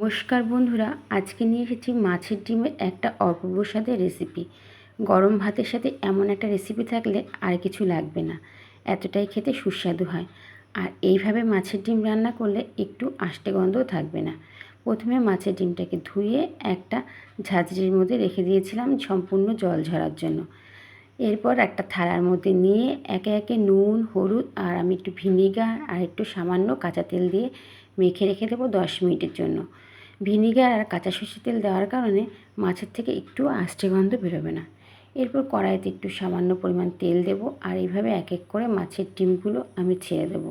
নমস্কার বন্ধুরা, আজকে নিয়ে এসেছি মাছের ডিমের একটা অপূর্ব স্বাদের রেসিপি। গরম ভাতের সাথে এমন একটা রেসিপি থাকলে আর কিছু লাগবে না, এতটাই খেতে সুস্বাদু হয়। আর এইভাবে মাছের ডিম রান্না করলে একটু আষ্টে গন্ধও থাকবে না। প্রথমে মাছের ডিমটাকে ধুয়ে একটা ঝাঁঝরির মধ্যে রেখে দিয়েছিলাম সম্পূর্ণ জল ঝরার জন্য। এরপর একটা থালার মধ্যে নিয়ে একে একে নুন, হলুদ আর আমি একটু ভিনিগার আর একটু সামান্য কাঁচা তেল দিয়ে মেখে রেখে দেবো 10 মিনিটের জন্য। ভিনিগার আর কাঁচা সর্ষের তেল দেওয়ার কারণে মাছের থেকে একটু আষ্টে গন্ধ বেরোবে না। এরপর কড়াইতে একটু সামান্য পরিমাণ তেল দেবো আর এইভাবে এক এক করে মাছের ডিমগুলো আমি ছেড়ে দেবো।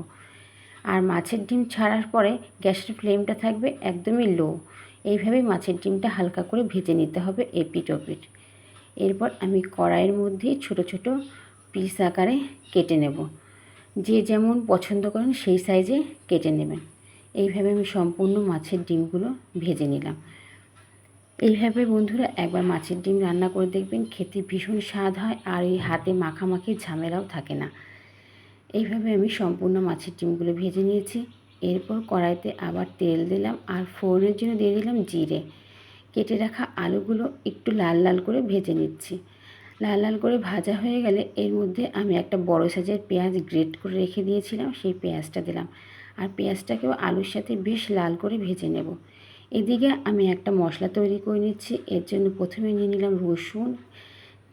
আর মাছের ডিম ছাড়ার পরে গ্যাসের ফ্লেমটা থাকবে একদমই লো। এইভাবেই মাছের ডিমটা হালকা করে ভেজে নিতে হবে এপিঠ ওপিঠ। এরপর আমি কড়াইয়ের মধ্যে ছোট ছোট পিস আকারে কেটে নেব। যে যেমন পছন্দ করেন সেই সাইজে কেটে নেবেন। এইভাবে আমি সম্পূর্ণ মাছের ডিমগুলো ভেজে নিলাম। এইভাবে বন্ধুরা একবার মাছের ডিম রান্না করে দেখবেন, খেতে ভীষণ স্বাদ হয় আর এই হাতে মাখামাখির ঝামেলাও থাকে না। এইভাবে আমি সম্পূর্ণ মাছের ডিমগুলো ভেজে নিয়েছি। এরপর কড়াইতে আবার তেল দিলাম আর ফোড়নের জন্য দিয়ে দিলাম জিরে। কেটে রাখা আলুগুলো একটু লাল লাল করে ভেজে নিচ্ছি। লাল লাল করে ভাজা হয়ে গেলে এর মধ্যে আমি একটা বড় সাইজের পেঁয়াজ গ্রেট করে রেখে দিয়েছিলাম, সেই পেঁয়াজটা দিলাম। আর পেঁয়াজটাকেও আলুর সাথে বেশ লাল করে ভেজে নেব। এদিকে আমি একটা মশলা তৈরি করে নিচ্ছি। এর জন্য প্রথমে নিয়ে নিলাম রসুন,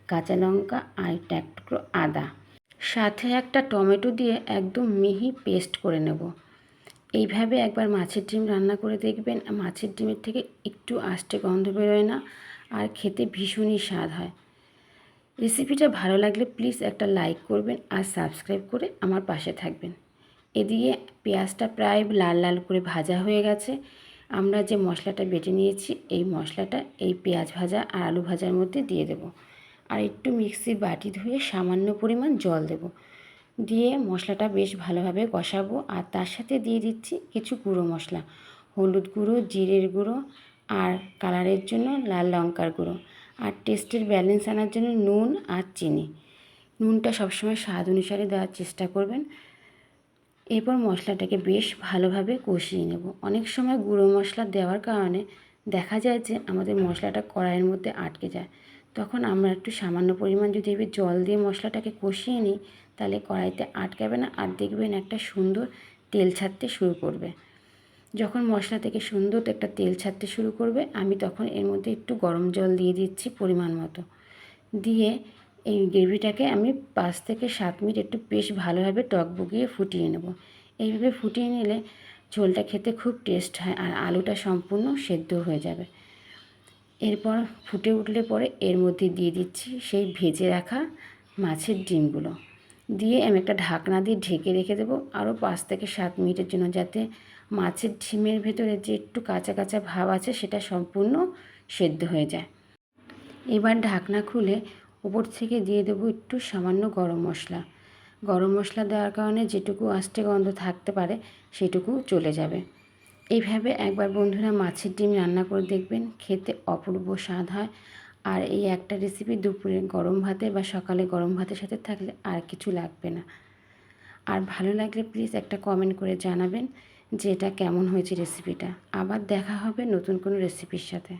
কাঁচা লঙ্কা আর একটা টুকরো আদা, সাথে একটা টমেটো দিয়ে একদম মিহি পেস্ট করে নেব। এইভাবে একবার মাছের ডিম রান্না করে দেখবেন, মাছের ডিমের থেকে একটু আষ্টে গন্ধ বেরোয় না আর খেতে ভীষণই স্বাদ হয়। রেসিপিটা ভালো লাগলে প্লিজ একটা লাইক করবেন আর সাবস্ক্রাইব করে আমার পাশে থাকবেন। এদিকে পেঁয়াজটা প্রায় লাল লাল করে ভাজা হয়ে গেছে। আমরা যে মশলাটা বেটে নিয়েছি এই মশলাটা এই পেঁয়াজ ভাজা আর আলু ভাজার মধ্যে দিয়ে দেব। আর একটু মিক্সির বাটি ধুয়ে সামান্য পরিমাণ জল দেব। দিয়ে মশলাটা বেশ ভালোভাবে কষাবো। আর তার সাথে দিয়ে দিচ্ছি কিছু গুঁড়ো মশলা, হলুদ গুঁড়ো, জিরের গুঁড়ো আর কালারের জন্য লাল লঙ্কার গুঁড়ো, আর টেস্টের ব্যালেন্স আনার জন্য নুন আর চিনি। নুনটা সবসময় স্বাদ অনুসারে দেওয়ার চেষ্টা করবেন। এরপর মশলাটাকে বেশ ভালোভাবে কষিয়ে নেব। অনেক সময় গুঁড়ো মশলা দেওয়ার কারণে দেখা যায় যে আমাদের মশলাটা কড়াইয়ের মধ্যে আটকে যায়। তখন আমরা একটু সামান্য পরিমাণ যদি এবার জল দিয়ে মশলাটাকে কষিয়ে নিই, তাহলে কড়াইতে আটকাবে না আর দেখবেন একটা সুন্দর তেল ছাড়তে শুরু করবে। যখন মশলা থেকে সুন্দর একটা তেল ছাড়তে শুরু করবে, আমি তখন এর মধ্যে একটু গরম জল দিয়ে দিচ্ছি পরিমাণ মতো। দিয়ে এই গ্রেভিটাকে আমি 5 থেকে 7 মিনিট একটু বেশ ভালোভাবে টকবগিয়ে ফুটিয়ে নেব। এইভাবে ফুটিয়ে নিলে ঝোলটা খেতে খুব টেস্ট হয় আর আলুটা সম্পূর্ণ সেদ্ধ হয়ে যাবে। এরপর ফুটে উঠলে পরে এর মধ্যে দিয়ে দিচ্ছি সেই ভেজে রাখা মাছের ডিমগুলো। দিয়ে আমি একটা ঢাকনা দিয়ে ঢেকে রেখে দেবো আরও 5 থেকে 7 মিনিটের জন্য, যাতে মাছের ডিমের ভেতরে যে একটু কাঁচা কাঁচা ভাব আছে সেটা সম্পূর্ণ সেদ্ধ হয়ে যায়। এবার ঢাকনা খুলে উপর থেকে দিয়ে দেবো একটু সামান্য গরম মশলা। গরম মশলা দেওয়ার কারণে যেটুকু আষ্টে গন্ধ থাকতে পারে সেটুকু চলে যাবে। এইভাবে একবার বন্ধুরা মাছের ডিম রান্না করে দেখবেন, খেতে অপূর্ব স্বাদ হয়। আর এই একটা রেসিপি দুপুরে গরম ভাতে বা সকালে গরম ভাতের সাথে থাকলে আর কিছু লাগবে না। আর ভালো লাগলে প্লিজ একটা কমেন্ট করে জানাবেন যে এটা কেমন হয়েছে রেসিপিটা। আবার দেখা হবে নতুন কোনো রেসিপির সাথে।